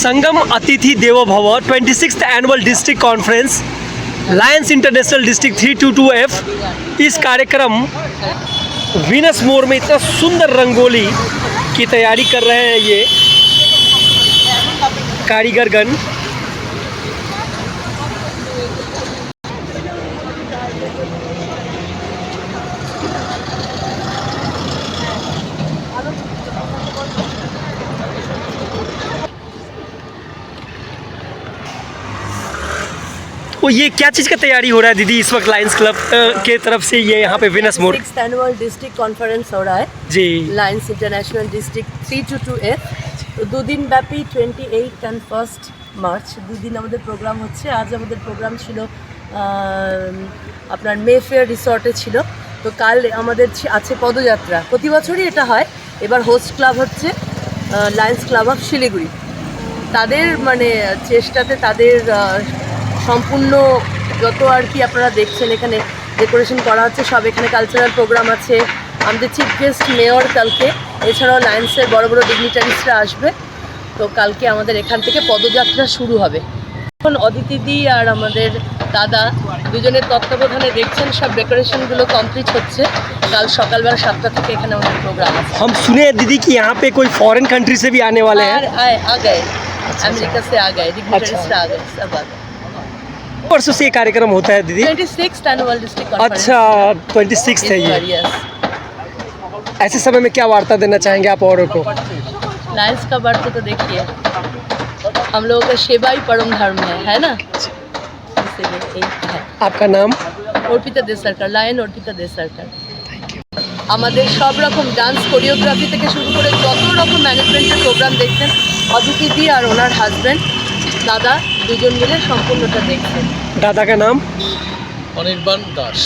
संगम अतिथि देवो भव 26th annual district conference Lions international district 322F। इस कार्यक्रम वीनस मोर में इतना सुंदर रंगोली की तैयारी कर रहे हैं ये कारीगरगण। वो ये क्या चीज़ का तैयारी हो रहा है दीदी इस वक्त लायंस क्लब के तरफ से? ये यहाँ पे वीनस मोर 6th एनुअल डिस्ट्रिक्ट कॉन्फ्रेंस हो रहा है जी, लायंस इंटरनेशनल डिस्ट्रिक्ट 322F। তো দুদিন ব্যাপী 28 and 1st মার্চ দুদিন আমাদের প্রোগ্রাম হচ্ছে। আজ আমাদের প্রোগ্রাম ছিল আপনার মেফেয়ার রিসর্টে ছিল। তো কাল আমাদের আছে পদযাত্রা, প্রতি বছরই এটা হয়। এবার হোস্ট ক্লাব হচ্ছে লায়ন্স ক্লাব অফ শিলিগুড়ি। তাদের মানে চেষ্টাতে তাদের সম্পূর্ণ যত আর কি আপনারা দেখছেন এখানে ডেকোরেশন করা হচ্ছে সব। এখানে কালচারাল প্রোগ্রাম আছে, আমাদের চিফ গেস্ট মেয়র কালকে, এছাড়াও লায়ন্সের বড় বড় ডিগনিটারিসরা আসবে। তো কালকে আমাদের এখান থেকে পদযাত্রা শুরু হবে। এখন অদিতিদি আর আমাদের দাদা দুজনের তত্ত্বাবধানে দেখছেন সব ডেকোরেশনগুলো কমপ্লিট হচ্ছে। কাল সকালবেলা 7টা থেকে এখানে আমাদের প্রোগ্রাম আছে। हम सुने हैं दीदी कि यहाँ पे कोई फॉरेन कंट्री से भी आने वाले हैं। आ गए, अमेरिका से आ गए, डिग्निटरीज आ गए, सब आ गए। परसों से ये कार्यक्रम होता है दीदी? 26th annual district conference. अच्छा 26 है ये। यस। ऐसे समय में क्या वार्ता देना चाहेंगे आप औरों को? लायंस का वार्ता तो देखिए हम लोगों का सेवा ही परम धर्म है ना, इसीलिए यही है। आपका नाम? অর্পিতা দে সরকার, লায়ন অর্পিতা দে সরকার। আমাদের সব রকম ডান্স কোরিওগ্রাফি থেকে শুরু করে যত রকম ম্যানেজমেন্টের প্রোগ্রাম দেখছেন অদিতি আর ওনার হাজব্যান্ড দাদা দুজন মিলে সম্পূর্ণটা দেখছেন। दादा का नाम? অনির্বাণ দাস।